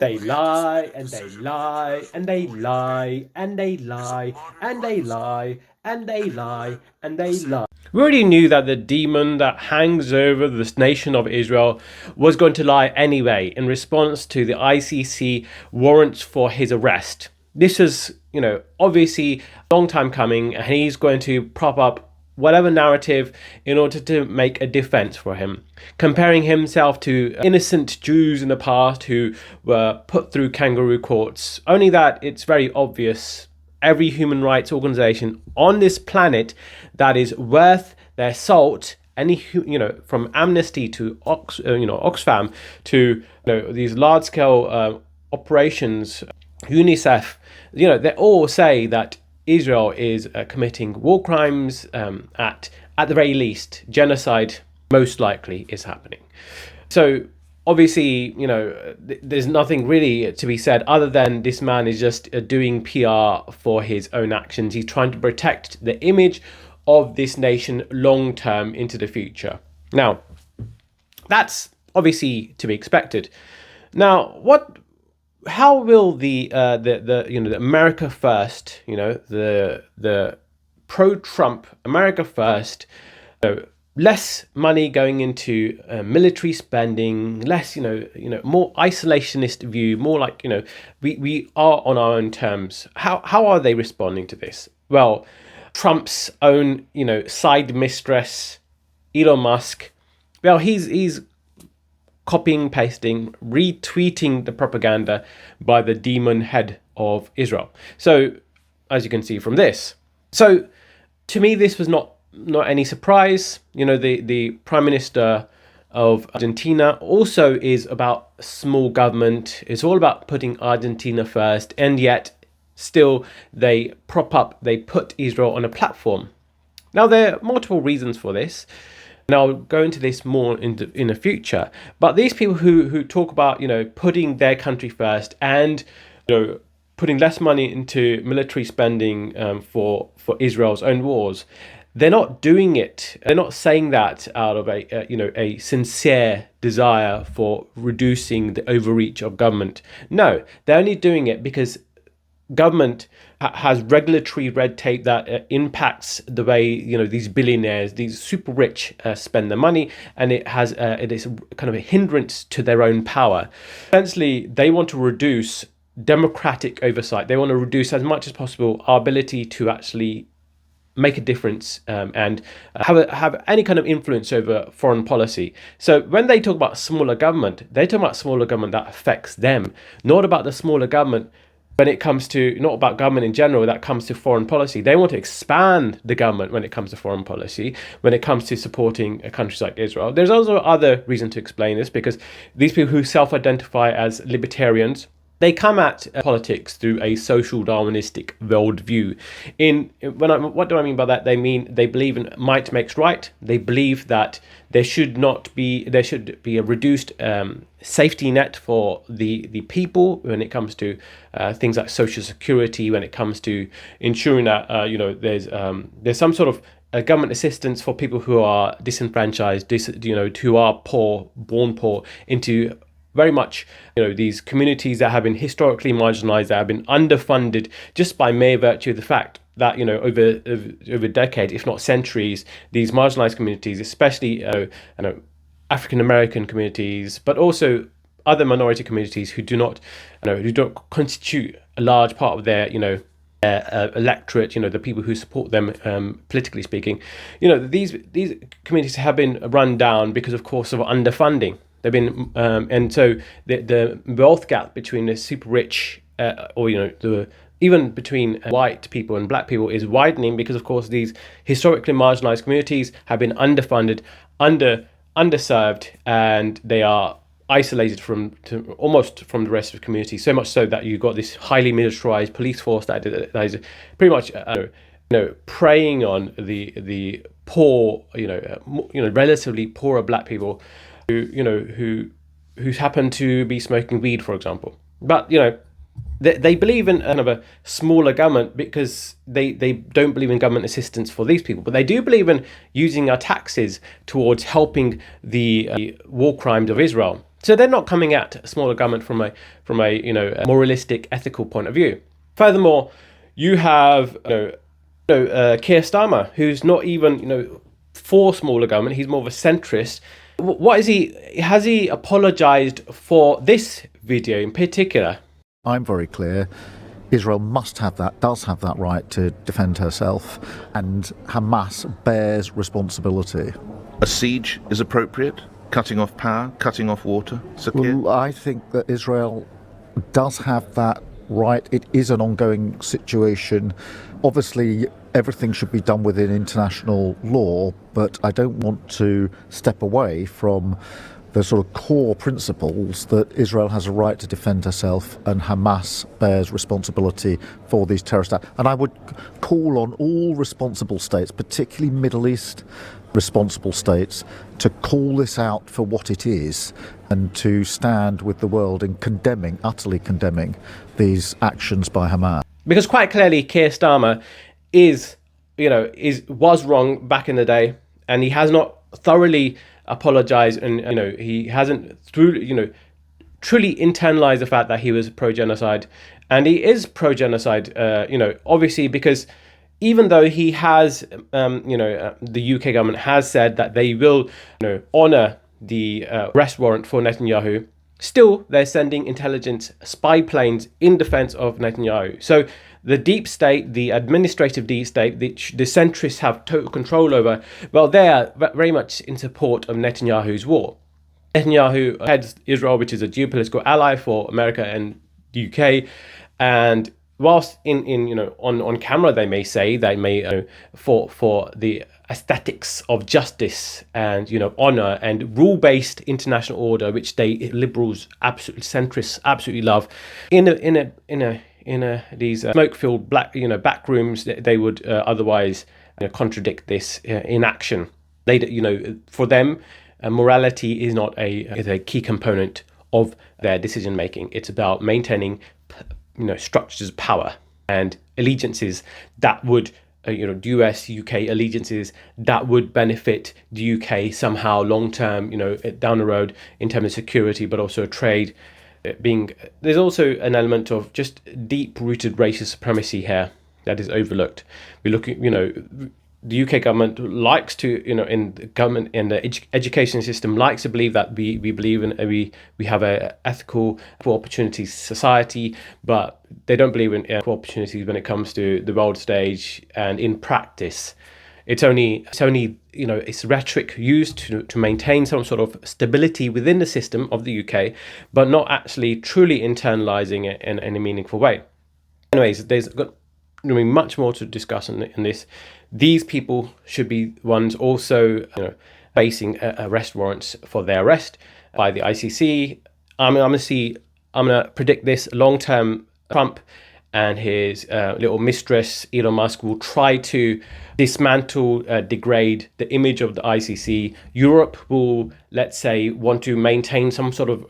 They lie and they lie and they lie and they lie and they lie and they lie and they lie. We already knew that the demon that hangs over this nation of Israel was going to lie anyway in response to the ICC warrants for his arrest. This is, obviously a long time coming, and he's going to prop up whatever narrative in order to make a defense for him, comparing himself to innocent Jews in the past who were put through kangaroo courts. Only that it's very obvious every human rights organization on this planet that is worth their salt, from Amnesty to Oxfam to these large scale operations, UNICEF, they all say that Israel is committing war crimes. At the very least, genocide most likely is happening. So obviously, there's nothing really to be said other than this man is just doing PR for his own actions. He's trying to protect the image of this nation long term into the future. Now, that's obviously to be expected. Now, how will the America First, the pro-Trump America First, less money going into military spending, less, more isolationist view, more like, we are on our own terms. How are they responding to this? Well, Trump's own, side mistress, Elon Musk, well, he's copying, pasting, retweeting the propaganda by the demon head of Israel. So, as you can see from this. So, to me, this was not any surprise. The Prime Minister of Argentina also is about small government. It's all about putting Argentina first, and yet still they put Israel on a platform. Now, there are multiple reasons for this. And I'll go into this more in the future. But these people who talk about, putting their country first and, putting less money into military spending for Israel's own wars, they're not doing it. They're not saying that out of a sincere desire for reducing the overreach of government. No, they're only doing it because government has regulatory red tape that impacts the way these billionaires, these super rich, spend their money, and it is kind of a hindrance to their own power. Essentially, they want to reduce democratic oversight. They want to reduce as much as possible our ability to actually make a difference and have any kind of influence over foreign policy. So when they talk about smaller government, they talk about smaller government that affects them, not about the smaller government. When it comes to, not about government in general, that comes to foreign policy. They want to expand the government when it comes to foreign policy, when it comes to supporting countries like Israel. There's also other reason to explain this, because these people who self-identify as libertarians, they come at politics through a social Darwinistic worldview. What do I mean by that? They believe in might makes right. They believe that there should be a reduced safety net for the people when it comes to things like social security, when it comes to ensuring that there's some sort of government assistance for people who are disenfranchised, who are poor, born poor, into very much, these communities that have been historically marginalized, that have been underfunded just by mere virtue of the fact that, over decades, if not centuries, these marginalized communities, especially, African American communities, but also other minority communities who don't constitute a large part of their, electorate, the people who support them, politically speaking, these communities have been run down because, of course, of underfunding. They've been, and so the wealth gap between the super rich, even between white people and black people, is widening because, of course, these historically marginalized communities have been underfunded, underserved, and they are isolated almost from the rest of the community. So much so that you've got this highly militarized police force that is pretty much, preying on the poor, relatively poorer black people who happen to be smoking weed, for example. But they believe in kind of a smaller government because they don't believe in government assistance for these people, but they do believe in using our taxes towards helping the war crimes of Israel. So they're not coming at smaller government from a a moralistic, ethical point of view. Furthermore, you have Keir Starmer, who's not even for smaller government. He's more of a centrist. What is he? Has he apologized for this video in particular? I'm very clear. Israel does have that right to defend herself, and Hamas bears responsibility. A siege is appropriate? Cutting off power, cutting off water? Well, I think that Israel does have that right. It is an ongoing situation. Obviously, everything should be done within international law, but I don't want to step away from the sort of core principles that Israel has a right to defend herself and Hamas bears responsibility for these terrorist acts. And I would call on all responsible states, particularly Middle East responsible states, to call this out for what it is and to stand with the world in utterly condemning these actions by Hamas. Because quite clearly Keir Starmer was wrong back in the day, and he has not thoroughly apologized, and he hasn't truly internalized the fact that he was pro-genocide, and he is pro-genocide, obviously, because even though he has the UK government has said that they will honor the arrest warrant for Netanyahu, still they're sending intelligence spy planes in defense of Netanyahu. So the deep state, the administrative deep state, the centrists have total control over, well, they are very much in support of Netanyahu's war. Netanyahu heads Israel, which is a geopolitical ally for America and the UK, and whilst on camera they may say for the aesthetics of justice and honor and rule-based international order, which they liberals, absolutely centrists, absolutely love, in these smoke-filled back rooms, they would otherwise contradict this in action. For them, morality is not a key component of their decision making. It's about maintaining structures of power and allegiances that would US, UK allegiances that would benefit the UK somehow long term, down the road in terms of security, but also trade. There's also an element of just deep rooted racist supremacy here that is overlooked. We look at the UK government likes to in the government in the education system likes to believe that we believe in we have a ethical equal opportunities society, but they don't believe in equal opportunities when it comes to the world stage, and in practice it's only it's rhetoric used to maintain some sort of stability within the system of the UK, but not actually truly internalizing it in a meaningful way. Anyways, there's got much more to discuss in this. These people should be ones also facing arrest warrants for their arrest by the ICC. I'm gonna predict this long-term. Trump and his little mistress Elon Musk will try to dismantle, degrade the image of the ICC. Europe will, let's say, want to maintain some sort of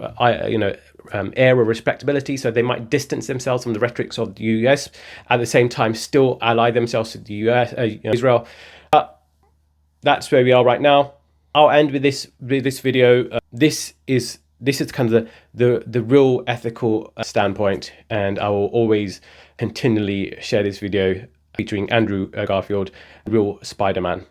air of respectability, so they might distance themselves from the rhetorics of the US, at the same time still ally themselves to the US, Israel. But that's where we are right now. I'll end with this video. This is kind of the real ethical standpoint, and I will always continually share this video featuring Andrew Garfield, real Spider-Man.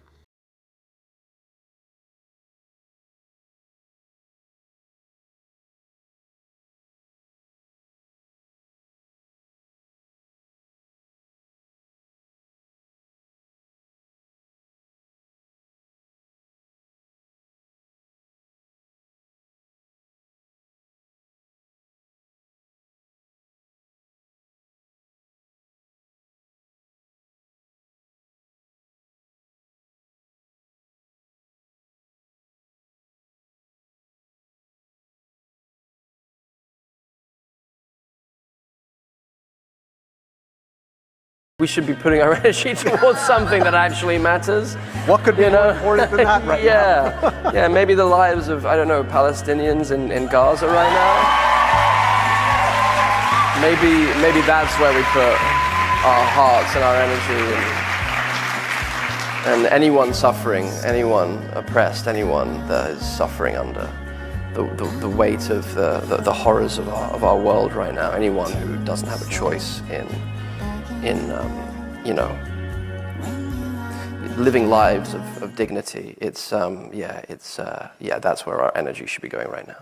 We should be putting our energy towards something that actually matters. What could be more important than that right now? Yeah, maybe the lives of, I don't know, Palestinians in Gaza right now. Maybe that's where we put our hearts and our energy. And anyone suffering, anyone oppressed, anyone that is suffering under the weight of the horrors of our world right now. Anyone who doesn't have a choice in you know, living lives of dignity, that's where our energy should be going right now.